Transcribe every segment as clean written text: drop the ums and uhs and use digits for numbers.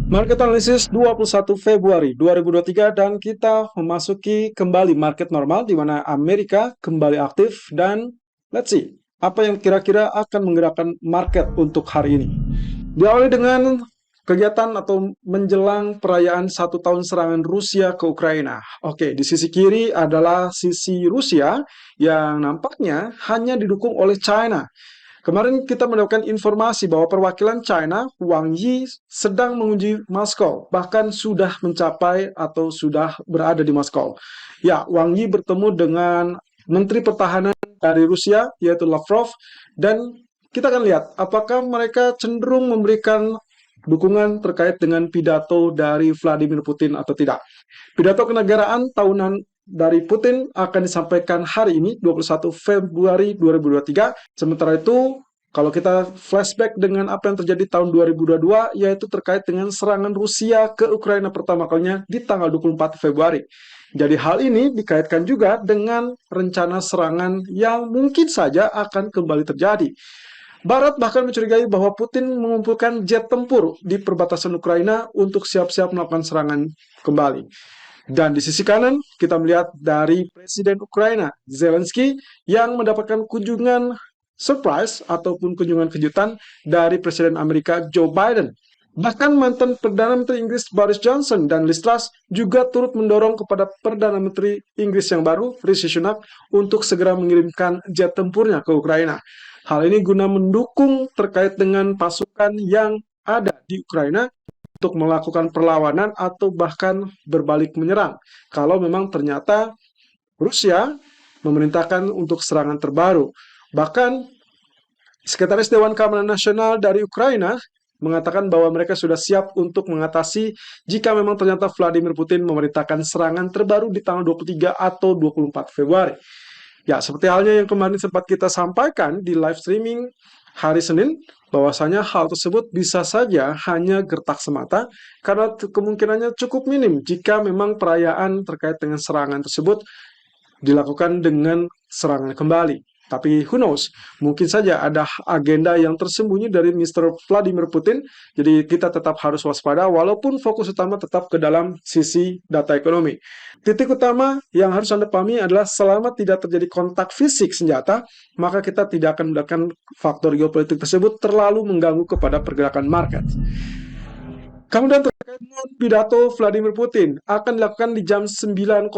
Market analisis 21 Februari 2023 dan kita memasuki kembali market normal di mana Amerika kembali aktif dan let's see apa yang kira-kira akan menggerakkan market untuk hari ini. Diawali dengan kegiatan atau menjelang perayaan 1 tahun serangan Rusia ke Ukraina. Oke, di sisi kiri adalah sisi Rusia yang nampaknya hanya didukung oleh China. Kemarin kita mendapatkan informasi bahwa perwakilan China, Wang Yi, sedang menguji Moskow, bahkan sudah mencapai atau sudah berada di Moskow. Ya, Wang Yi bertemu dengan Menteri Pertahanan dari Rusia, yaitu Lavrov, dan kita akan lihat apakah mereka cenderung memberikan dukungan terkait dengan pidato dari Vladimir Putin atau tidak. Pidato kenegaraan tahunan dari Putin akan disampaikan hari ini 21 Februari 2023. Sementara itu, kalau kita flashback dengan apa yang terjadi tahun 2022, yaitu terkait dengan serangan Rusia ke Ukraina pertama kalinya di tanggal 24 Februari. Jadi hal ini dikaitkan juga dengan rencana serangan yang mungkin saja akan kembali terjadi. Barat bahkan mencurigai bahwa Putin mengumpulkan jet tempur di perbatasan Ukraina untuk siap-siap melakukan serangan kembali. Dan di sisi kanan, kita melihat dari Presiden Ukraina, Zelensky, yang mendapatkan kunjungan surprise ataupun kunjungan kejutan dari Presiden Amerika Joe Biden. Bahkan mantan Perdana Menteri Inggris Boris Johnson dan Liz Truss juga turut mendorong kepada Perdana Menteri Inggris yang baru, Rishi Sunak, untuk segera mengirimkan jet tempurnya ke Ukraina. Hal ini guna mendukung terkait dengan pasukan yang ada di Ukraina untuk melakukan perlawanan atau bahkan berbalik menyerang. Kalau memang ternyata Rusia memerintahkan untuk serangan terbaru. Bahkan Sekretaris Dewan Keamanan Nasional dari Ukraina mengatakan bahwa mereka sudah siap untuk mengatasi jika memang ternyata Vladimir Putin memerintahkan serangan terbaru di tanggal 23 atau 24 Februari. Ya, seperti halnya yang kemarin sempat kita sampaikan di live streaming hari Senin, bahwasanya hal tersebut bisa saja hanya gertak semata karena kemungkinannya cukup minim jika memang perayaan terkait dengan serangan tersebut dilakukan dengan serangan kembali. Tapi who knows, mungkin saja ada agenda yang tersembunyi dari Mr. Vladimir Putin, jadi kita tetap harus waspada walaupun fokus utama tetap ke dalam sisi data ekonomi. Titik utama yang harus Anda pahami adalah selama tidak terjadi kontak fisik senjata, maka kita tidak akan mendapatkan faktor geopolitik tersebut terlalu mengganggu kepada pergerakan market. Kemudian terkait dengan pidato Vladimir Putin akan dilakukan di jam 9.00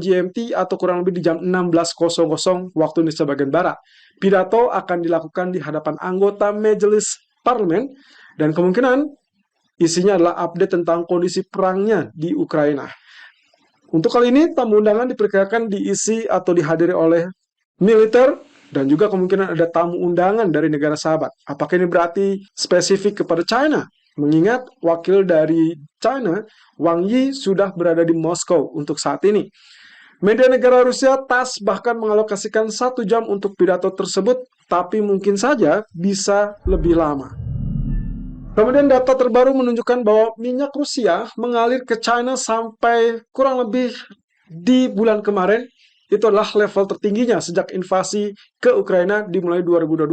GMT atau kurang lebih di jam 16.00 waktu Indonesia bagian Barat. Pidato akan dilakukan di hadapan anggota Majelis Parlemen dan kemungkinan isinya adalah update tentang kondisi perangnya di Ukraina. Untuk kali ini, tamu undangan diperkirakan diisi atau dihadiri oleh militer dan juga kemungkinan ada tamu undangan dari negara sahabat. Apakah ini berarti spesifik kepada China? Mengingat wakil dari China, Wang Yi, sudah berada di Moskow untuk saat ini. Media negara Rusia TASS bahkan mengalokasikan 1 jam untuk pidato tersebut, tapi mungkin saja bisa lebih lama. Kemudian data terbaru menunjukkan bahwa minyak Rusia mengalir ke China sampai kurang lebih di bulan kemarin. Itu adalah level tertingginya sejak invasi ke Ukraina dimulai 2022.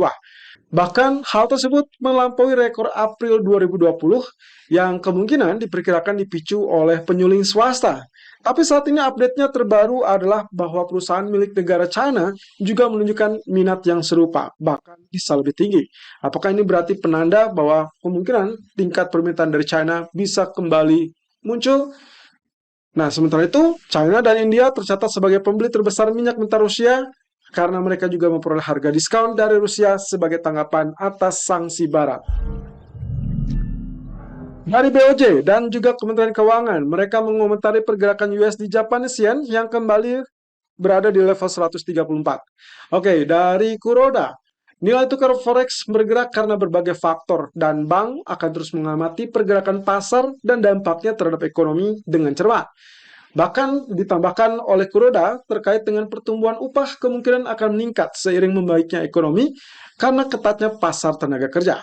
Bahkan hal tersebut melampaui rekor April 2020 yang kemungkinan diperkirakan dipicu oleh penyuling swasta. Tapi saat ini update-nya terbaru adalah bahwa perusahaan milik negara China juga menunjukkan minat yang serupa, bahkan bisa lebih tinggi. Apakah ini berarti penanda bahwa kemungkinan tingkat permintaan dari China bisa kembali muncul? Nah, sementara itu, China dan India tercatat sebagai pembeli terbesar minyak mentah Rusia karena mereka juga memperoleh harga diskon dari Rusia sebagai tanggapan atas sanksi Barat. Dari BOJ dan juga Kementerian Keuangan, mereka mengomentari pergerakan USD Japanese Yen yang kembali berada di level 134. Oke, dari Kuroda, nilai tukar forex bergerak karena berbagai faktor dan bank akan terus mengamati pergerakan pasar dan dampaknya terhadap ekonomi dengan cermat. Bahkan ditambahkan oleh Kuroda terkait dengan pertumbuhan upah kemungkinan akan meningkat seiring membaiknya ekonomi karena ketatnya pasar tenaga kerja.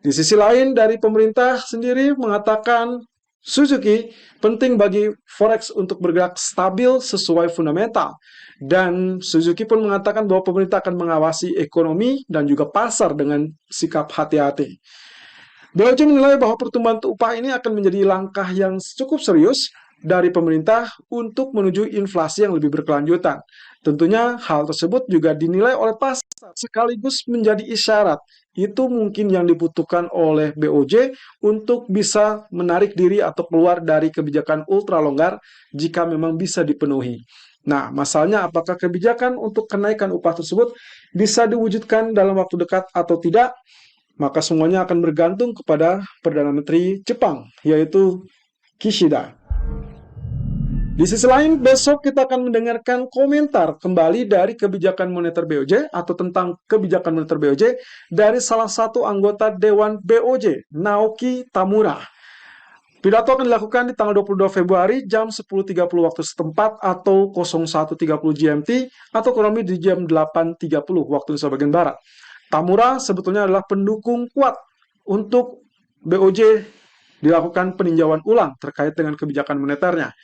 Di sisi lain dari pemerintah sendiri mengatakan Suzuki penting bagi forex untuk bergerak stabil sesuai fundamental. Dan Suzuki pun mengatakan bahwa pemerintah akan mengawasi ekonomi dan juga pasar dengan sikap hati-hati. BOJ menilai bahwa pertumbuhan upah ini akan menjadi langkah yang cukup serius dari pemerintah untuk menuju inflasi yang lebih berkelanjutan. Tentunya hal tersebut juga dinilai oleh pasar sekaligus menjadi isyarat itu mungkin yang dibutuhkan oleh BOJ untuk bisa menarik diri atau keluar dari kebijakan ultra longgar jika memang bisa dipenuhi. Nah, masalahnya apakah kebijakan untuk kenaikan upah tersebut bisa diwujudkan dalam waktu dekat atau tidak? Maka semuanya akan bergantung kepada Perdana Menteri Jepang, yaitu Kishida. Di sisi lain, besok kita akan mendengarkan komentar kembali dari kebijakan moneter BOJ atau tentang kebijakan moneter BOJ dari salah satu anggota Dewan BOJ, Naoki Tamura. Pidato akan dilakukan di tanggal 22 Februari jam 10.30 waktu setempat atau 01.30 GMT atau kurang lebih di jam 8.30 waktu Indonesia bagian Barat. Tamura sebetulnya adalah pendukung kuat untuk BOJ dilakukan peninjauan ulang terkait dengan kebijakan moneternya.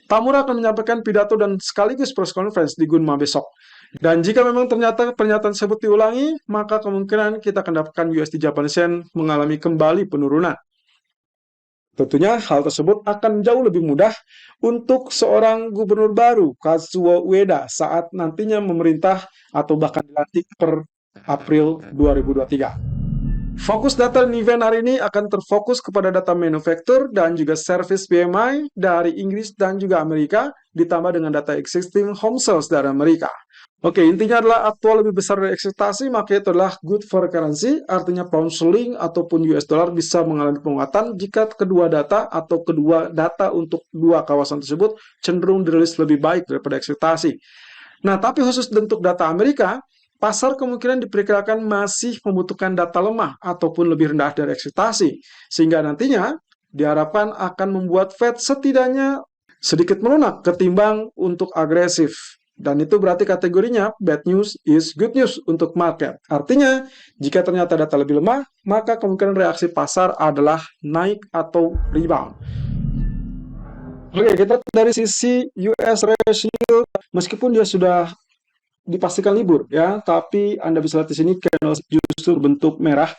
Tamura akan menyampaikan pidato dan sekaligus press conference di Gunma besok. Dan jika memang ternyata pernyataan tersebut diulangi, maka kemungkinan kita akan dapatkan USD Japanese Yen mengalami kembali penurunan. Tentunya hal tersebut akan jauh lebih mudah untuk seorang gubernur baru, Kazuo Ueda, saat nantinya memerintah atau bahkan dilantik per April 2023. Fokus data di event hari ini akan terfokus kepada data manufaktur dan juga service PMI dari Inggris dan juga Amerika, ditambah dengan data existing home sales dari Amerika. Oke, intinya adalah aktual lebih besar dari ekspektasi, maka itu adalah good for currency, artinya pound sterling ataupun US dollar bisa mengalami penguatan jika kedua data atau kedua data untuk dua kawasan tersebut cenderung dirilis lebih baik daripada ekspektasi. Nah, tapi khusus untuk data Amerika, pasar kemungkinan diperkirakan masih membutuhkan data lemah ataupun lebih rendah dari ekspektasi, sehingga nantinya diharapkan akan membuat Fed setidaknya sedikit melunak ketimbang untuk agresif. Dan itu berarti kategorinya bad news is good news untuk market. Artinya, jika ternyata data lebih lemah, maka kemungkinan reaksi pasar adalah naik atau rebound. Oke, kita dari sisi US ratio, meskipun dia sudah dipastikan libur ya, tapi Anda bisa lihat di sini candle justru bentuk merah,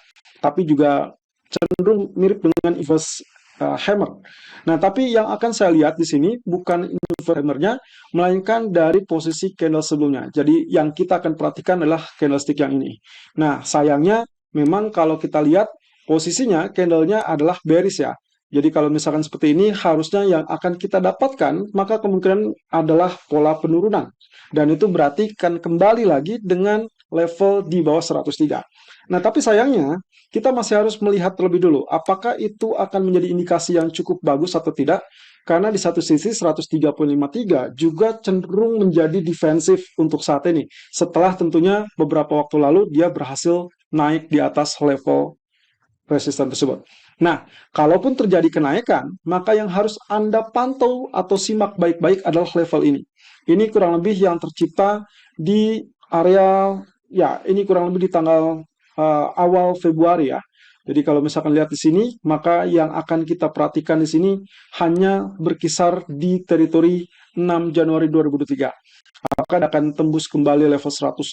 tapi juga cenderung mirip dengan inverse hammer. Nah, tapi yang akan saya lihat di sini bukan inverse hammernya, melainkan dari posisi candle sebelumnya. Jadi yang kita akan perhatikan adalah candlestick yang ini. Nah, sayangnya memang kalau kita lihat posisinya candlenya adalah bearish ya. Jadi kalau misalkan seperti ini, harusnya yang akan kita dapatkan, maka kemungkinan adalah pola penurunan. Dan itu berarti kan kembali lagi dengan level di bawah 103. Nah, tapi sayangnya, kita masih harus melihat terlebih dulu, apakah itu akan menjadi indikasi yang cukup bagus atau tidak, karena di satu sisi 103.53 juga cenderung menjadi defensif untuk saat ini, setelah tentunya beberapa waktu lalu dia berhasil naik di atas level resisten tersebut. Nah, kalaupun terjadi kenaikan, maka yang harus Anda pantau atau simak baik-baik adalah level ini. Ini kurang lebih yang tercipta di area, ya ini kurang lebih di tanggal awal Februari ya. Jadi kalau misalkan lihat di sini, maka yang akan kita perhatikan di sini hanya berkisar di teritori 6 Januari 2023. Apakah akan tembus kembali level 105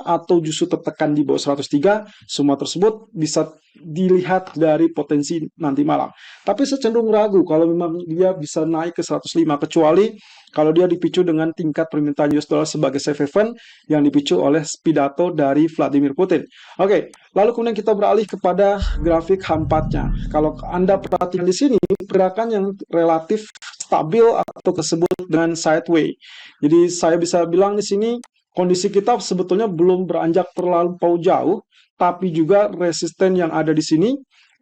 atau justru tertekan di bawah 103? Semua tersebut bisa dilihat dari potensi nanti malam. Tapi saya cenderung ragu kalau memang dia bisa naik ke 105, kecuali kalau dia dipicu dengan tingkat permintaan US dollar sebagai safe haven yang dipicu oleh pidato dari Vladimir Putin. Oke, lalu kemudian kita beralih kepada grafik H4-nya. Kalau Anda perhatikan di sini, pergerakan yang relatif stabil atau tersebut dengan sideway. Jadi saya bisa bilang di sini kondisi kita sebetulnya belum beranjak terlalu jauh, tapi juga resisten yang ada di sini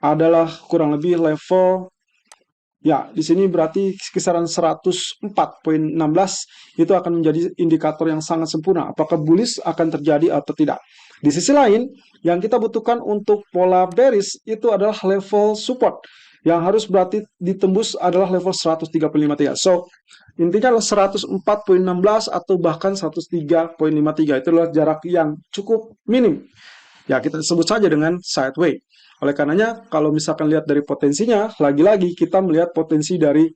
adalah kurang lebih level, ya di sini berarti kisaran 104.16 itu akan menjadi indikator yang sangat sempurna. Apakah bullish akan terjadi atau tidak? Di sisi lain, yang kita butuhkan untuk pola bearish itu adalah level support. Yang harus berarti ditembus adalah level 103.53. So, intinya adalah 104.16 atau bahkan 103.53. Itu adalah jarak yang cukup minim. Ya, kita sebut saja dengan sideway. Oleh karenanya, kalau misalkan lihat dari potensinya, lagi-lagi kita melihat potensi dari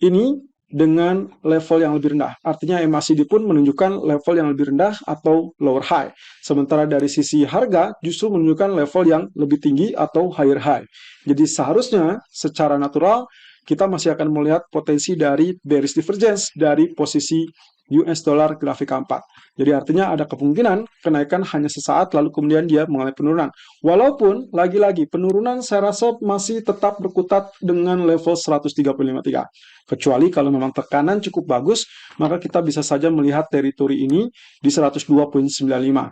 ini dengan level yang lebih rendah. Artinya MACD pun menunjukkan level yang lebih rendah atau lower high. Sementara dari sisi harga justru menunjukkan level yang lebih tinggi atau higher high. Jadi seharusnya secara natural kita masih akan melihat potensi dari bearish divergence dari posisi US dollar grafik A4. Jadi artinya ada kemungkinan kenaikan hanya sesaat lalu kemudian dia mengalami penurunan. Walaupun lagi-lagi penurunan saya rasa masih tetap berkutat dengan level 135.3. Kecuali kalau memang tekanan cukup bagus, maka kita bisa saja melihat teritori ini di 102.95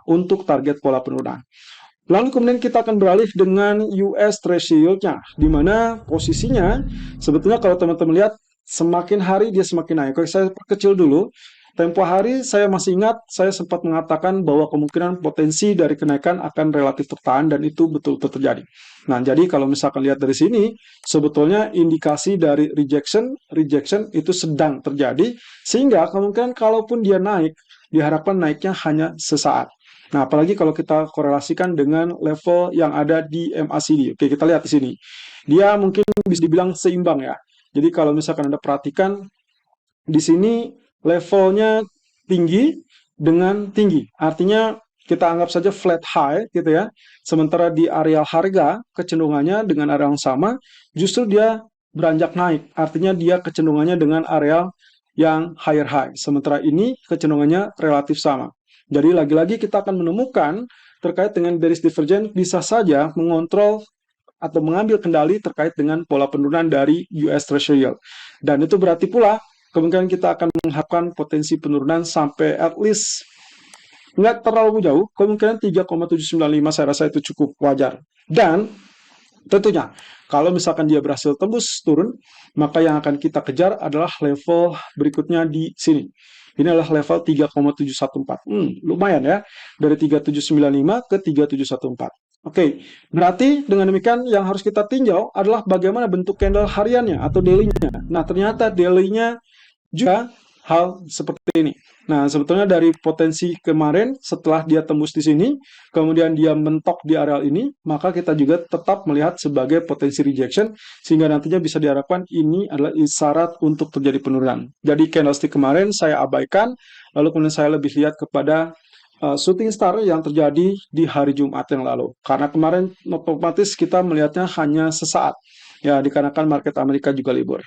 untuk target pola penurunan. Lalu kemudian kita akan beralih dengan US Treasury Yield-nya, di mana posisinya sebetulnya kalau teman-teman lihat semakin hari dia semakin naik. Kalau saya perkecil dulu, tempo hari saya masih ingat saya sempat mengatakan bahwa kemungkinan potensi dari kenaikan akan relatif tertahan dan itu betul-betul terjadi. Nah, jadi kalau misalkan lihat dari sini, sebetulnya indikasi dari rejection itu sedang terjadi, sehingga kemungkinan kalaupun dia naik, diharapkan naiknya hanya sesaat. Nah, apalagi kalau kita korelasikan dengan level yang ada di MACD. Oke, kita lihat di sini. Dia mungkin bisa dibilang seimbang ya. Jadi kalau misalkan Anda perhatikan, di sini levelnya tinggi dengan tinggi. Artinya kita anggap saja flat high gitu ya. Sementara di areal harga kecenderungannya dengan area yang sama, justru dia beranjak naik. Artinya dia kecenderungannya dengan areal yang higher high. Sementara ini kecenderungannya relatif sama. Jadi lagi-lagi kita akan menemukan terkait dengan bearish divergence bisa saja mengontrol atau mengambil kendali terkait dengan pola penurunan dari US Treasury Yield. Dan itu berarti pula kemungkinan kita akan mengharapkan potensi penurunan sampai at least nggak terlalu jauh, kemungkinan 3,795 saya rasa itu cukup wajar. Dan tentunya kalau misalkan dia berhasil tembus turun, maka yang akan kita kejar adalah level berikutnya di sini. Ini adalah level 3,714. Lumayan ya, dari 3795 ke 3714. Oke, berarti dengan demikian yang harus kita tinjau adalah bagaimana bentuk candle hariannya atau daily-nya. Nah, ternyata daily-nya juga hal seperti ini. Nah, sebetulnya dari potensi kemarin setelah dia tembus di sini, kemudian dia mentok di areal ini, maka kita juga tetap melihat sebagai potensi rejection, sehingga nantinya bisa diharapkan ini adalah isyarat untuk terjadi penurunan. Jadi candlestick kemarin saya abaikan, lalu kemudian saya lebih lihat kepada shooting star yang terjadi di hari Jumat yang lalu. Karena kemarin otomatis kita melihatnya hanya sesaat, ya dikarenakan market Amerika juga libur.